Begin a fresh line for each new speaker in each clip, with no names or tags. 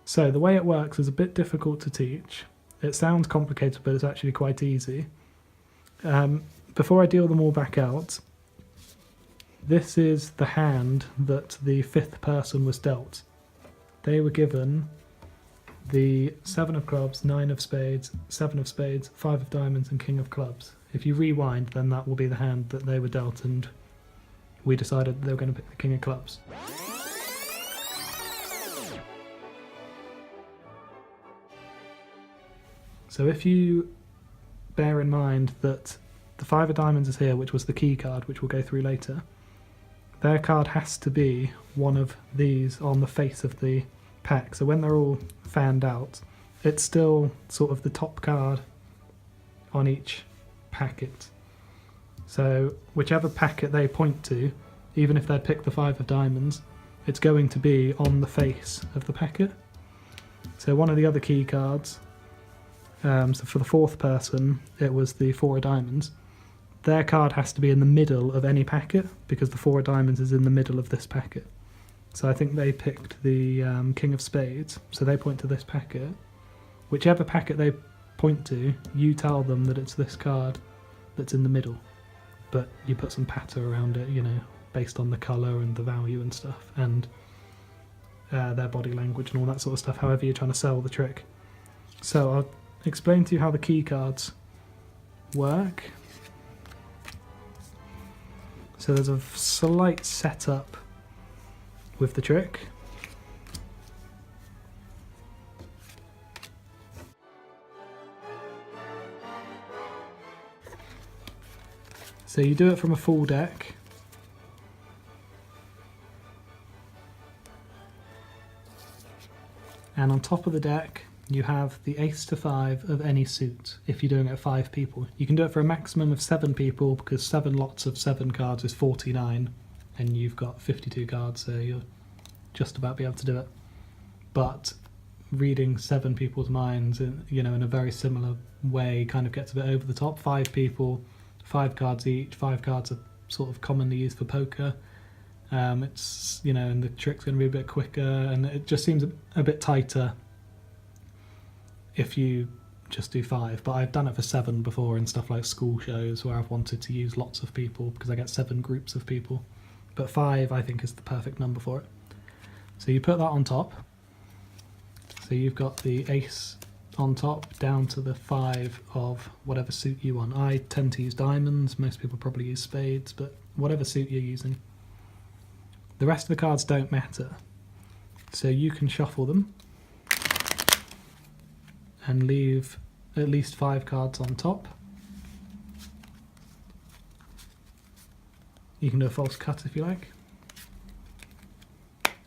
So the way it works is a bit difficult to teach. It sounds complicated, but it's actually quite easy. Before I deal them all back out, this is the hand that the fifth person was dealt. They were given the 7 of clubs, 9 of spades, 7 of spades, 5 of diamonds, and king of clubs. If you rewind, then that will be the hand that they were dealt, and we decided they were going to pick the king of clubs. So if you bear in mind that the 5 of diamonds is here, which was the key card, which we'll go through later, their card has to be one of these on the face of the pack. So when they're all fanned out, it's still sort of the top card on each packet. So whichever packet they point to, even if they pick the 5 of diamonds, it's going to be on the face of the packet. So one of the other key cards, so for the fourth person, it was the 4 of diamonds. Their card has to be in the middle of any packet because the 4 of diamonds is in the middle of this packet. So I think they picked the king of spades, so they point to this packet. Whichever packet they point to, you tell them that it's this card that's in the middle. But you put some patter around it, you know, based on the colour and the value and stuff, and their body language and all that sort of stuff, however you're trying to sell the trick. So I'll explain to you how the key cards work. So there's a slight setup with the trick. So you do it from a full deck. And on top of the deck, you have the ace to 5 of any suit if you're doing it at 5 people. You can do it for a maximum of 7 people because 7 lots of 7 cards is 49 and you've got 52 cards, so you'll just about be able to do it. But reading 7 people's minds in, you know, in a very similar way kind of gets a bit over the top. 5 people, 5 cards each. 5 cards are sort of commonly used for poker. It's, you know, and the trick's going to be a bit quicker and it just seems a bit tighter if you just do 5, but I've done it for 7 before in stuff like school shows where I've wanted to use lots of people because I get 7 groups of people. But 5 I think is the perfect number for it. So you put that on top. So you've got the ace on top down to the 5 of whatever suit you want. I tend to use diamonds, most people probably use spades, but whatever suit you're using. The rest of the cards don't matter. So you can shuffle them and leave at least 5 cards on top. You can do a false cut if you like.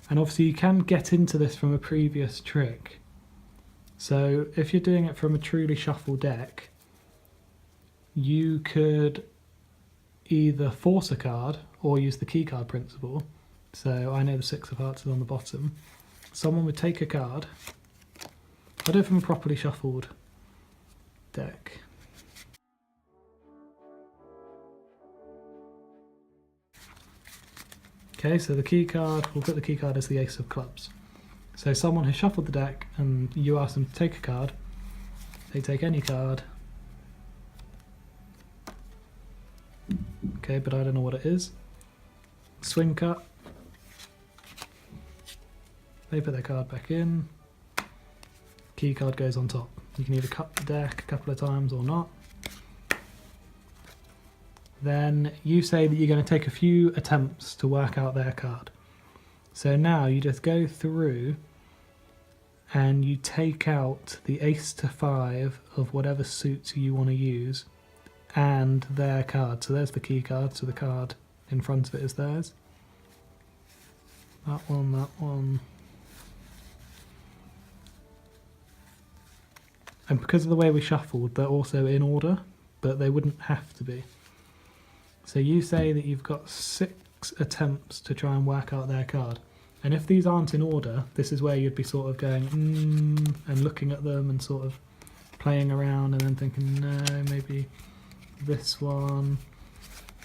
And obviously you can get into this from a previous trick. So if you're doing it from a truly shuffled deck, you could either force a card or use the key card principle. So I know the 6 of hearts is on the bottom. Someone would take a card. I'll do it from a properly shuffled deck. Okay, so the key card, we'll put the key card as the ace of clubs. So someone has shuffled the deck and you ask them to take a card. They take any card. Okay, but I don't know what it is. Swing cut. They put their card back in. Key card goes on top. You can either cut the deck a couple of times or not. Then you say that you're going to take a few attempts to work out their card. So now you just go through and you take out the ace to 5 of whatever suits you want to use and their card. So there's the key card, so the card in front of it is theirs. That one, that one. And because of the way we shuffled, they're also in order, but they wouldn't have to be. So you say that you've got 6 attempts to try and work out their card. And if these aren't in order, this is where you'd be sort of going, and looking at them and sort of playing around and then thinking, no, maybe this one.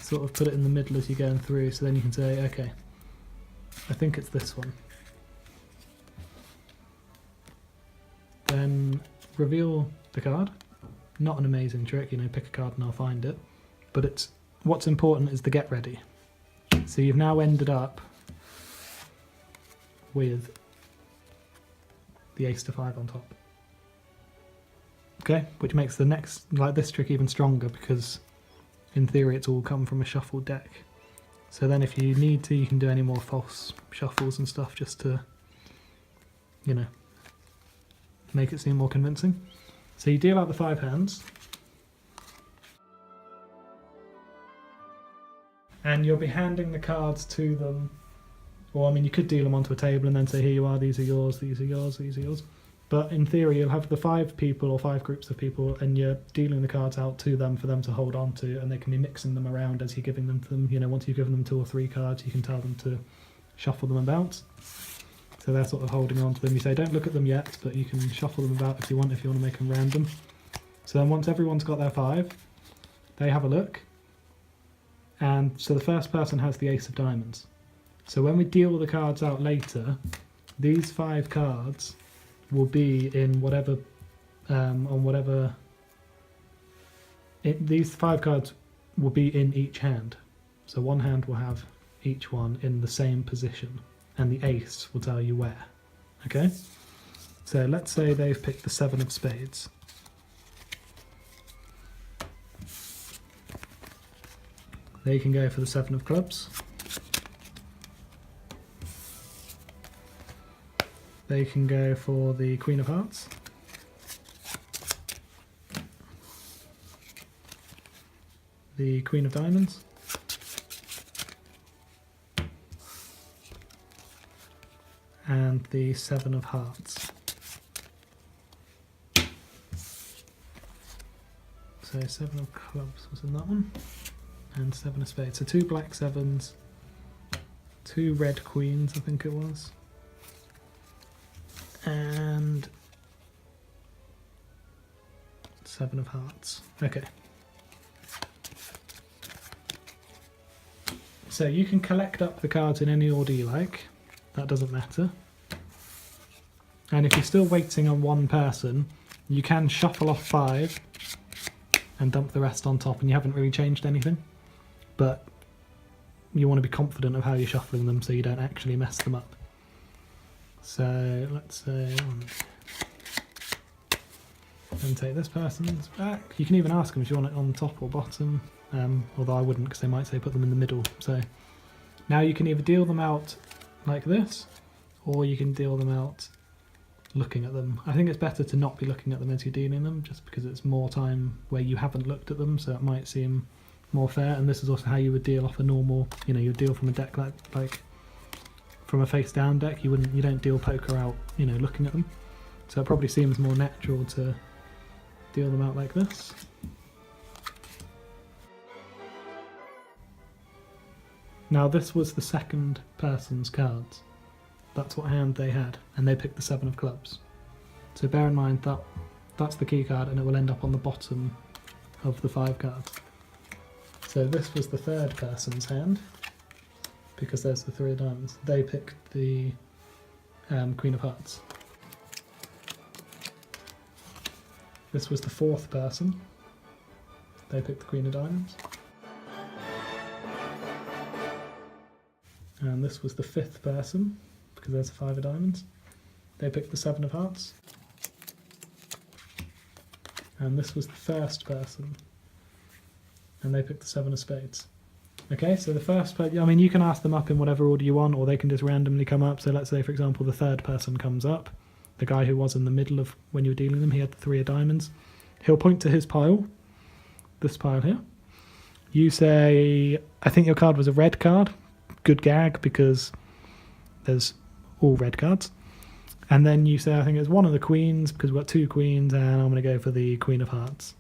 Sort of put it in the middle as you're going through, so then you can say, okay, I think it's this one. then reveal the card. Not an amazing trick, you know, pick a card and I'll find it. But it's what's important is the get ready. So you've now ended up with the ace to 5 on top. Okay, which makes the next, like this trick even stronger because in theory it's all come from a shuffled deck. So then if you need to, you can do any more false shuffles and stuff just to, you know, make it seem more convincing. So you deal out the 5 hands. And you'll be handing the cards to them. Or, I mean, you could deal them onto a table and then say, here you are, these are yours, these are yours, these are yours. But in theory, you'll have the 5 people or 5 groups of people and you're dealing the cards out to them for them to hold on to, and they can be mixing them around as you're giving them to them. You know, once you've given them 2 or 3 cards, you can tell them to shuffle them about. So they're sort of holding on to them. You say, don't look at them yet, but you can shuffle them about if you want to make them random. So then once everyone's got their 5, they have a look. And so the first person has the ace of diamonds. So when we deal the cards out later, these 5 cards will be in whatever, these 5 cards will be in each hand. So one hand will have each one in the same position, and the ace will tell you where. Okay? So let's say they've picked the 7 of spades. They can go for the 7 of clubs. They can go for the Queen of Hearts. The Queen of Diamonds. And the 7 of Hearts. So 7 of clubs was in that one. And 7 of spades. So 2 black 7s, 2 red queens, I think it was. And 7 of hearts. Okay. So you can collect up the cards in any order you like. That doesn't matter. And if you're still waiting on one person, you can shuffle off 5 and dump the rest on top, and you haven't really changed anything. But you want to be confident of how you're shuffling them so you don't actually mess them up. So let's say, and take this person's back. You can even ask them if you want it on top or bottom, although I wouldn't because they might say put them in the middle. So now you can either deal them out like this, or you can deal them out looking at them. I think it's better to not be looking at them as you're dealing them, just because it's more time where you haven't looked at them, so it might seem more fair. And this is also how you would deal off a normal, you know, you deal from a deck like from a face down deck. You don't deal poker out, you know, looking at them. So it probably seems more natural to deal them out like this. Now this was the second person's cards. That's what hand they had, and they picked the 7 of clubs. So bear in mind that that's the key card, and it will end up on the bottom of the 5 cards. So this was the third person's hand, because there's the 3 of diamonds. They picked the Queen of Hearts. This was the 4th person. They picked the Queen of Diamonds. And this was the 5th person, because there's the 5 of diamonds. They picked the 7 of hearts. And this was the 1st person, and they picked the 7 of spades. Okay, so the first person, I mean, you can ask them up in whatever order you want, or they can just randomly come up. So let's say, for example, the 3rd person comes up. The guy who was in the middle of when you were dealing them, he had the 3 of diamonds. He'll point to his pile, this pile here. You say, I think your card was a red card. Good gag, because there's all red cards. And then you say, I think it's one of the queens, because we've got 2 queens, and I'm going to go for the Queen of Hearts.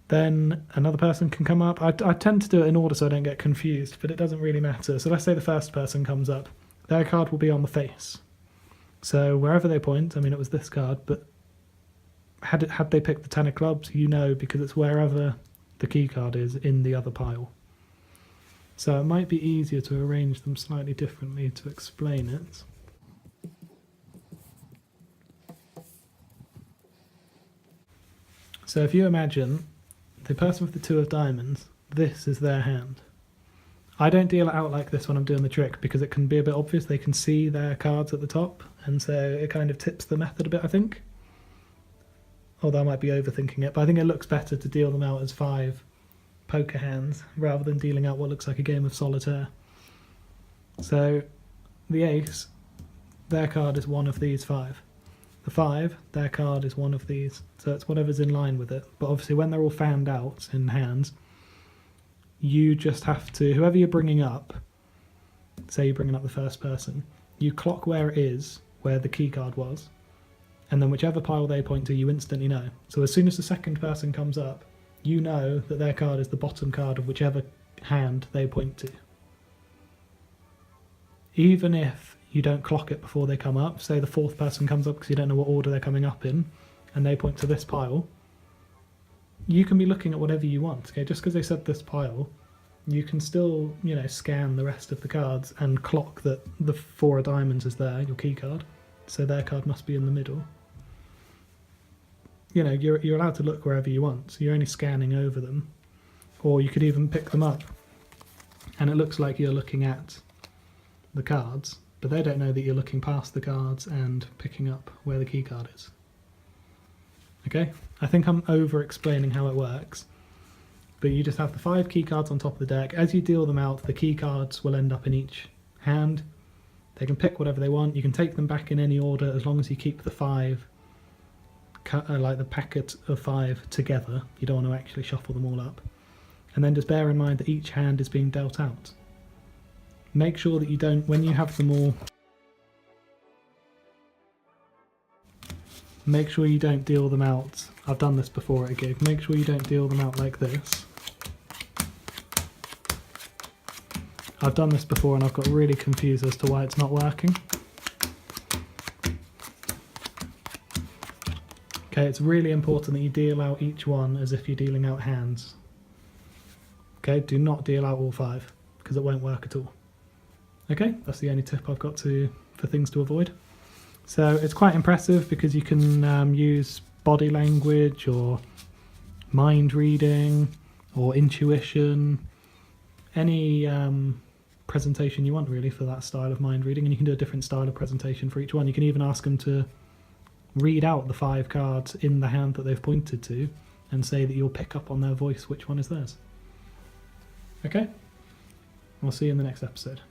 Then another person can come up. I tend to do it in order so I don't get confused, but it doesn't really matter. So let's say the first person comes up. Their card will be on the face. So wherever they point, I mean, it was this card, but had they picked the 10 of clubs, you know, because it's wherever the key card is in the other pile. So it might be easier to arrange them slightly differently to explain it. So if you imagine the person with the 2 of diamonds, this is their hand. I don't deal it out like this when I'm doing the trick because it can be a bit obvious. They can see their cards at the top, and so it kind of tips the method a bit, I think. Although I might be overthinking it, but I think it looks better to deal them out as 5 poker hands rather than dealing out what looks like a game of solitaire. So the ace, their card is one of these 5. The 5, their card is one of these. So it's whatever's in line with it. But obviously when they're all fanned out in hands, you just have to, whoever you're bringing up, say you're bringing up the first person, you clock where it is, where the key card was, and then whichever pile they point to, you instantly know. So as soon as the second person comes up, you know that their card is the bottom card of whichever hand they point to. Even if you don't clock it before they come up, say the 4th person comes up because you don't know what order they're coming up in, and they point to this pile, you can be looking at whatever you want. Okay, just because they said this pile, you can still, you know, scan the rest of the cards and clock that the 4 of diamonds is there, your key card, so their card must be in the middle. You know, you're allowed to look wherever you want, so you're only scanning over them. Or you could even pick them up, and it looks like you're looking at the cards, but they don't know that you're looking past the cards and picking up where the key card is. Okay, I think I'm over explaining how it works, but you just have the 5 key cards on top of the deck. As you deal them out, the key cards will end up in each hand. They can pick whatever they want. You can take them back in any order as long as you keep the 5, like the packet of 5 together. You don't want to actually shuffle them all up. And then just bear in mind that each hand is being dealt out. Make sure that you don't, when you have them all, make sure you don't deal them out. I've done this before at a gig. Make sure you don't deal them out like this. I've done this before and I've got really confused as to why it's not working. Okay, it's really important that you deal out each one as if you're dealing out hands. Okay, do not deal out all 5 because it won't work at all. Okay, that's the only tip I've got for things to avoid. So it's quite impressive because you can use body language or mind reading or intuition, any presentation you want really for that style of mind reading, and you can do a different style of presentation for each one. You can even ask them to read out the 5 cards in the hand that they've pointed to and say that you'll pick up on their voice which one is theirs. Okay, we'll see you in the next episode.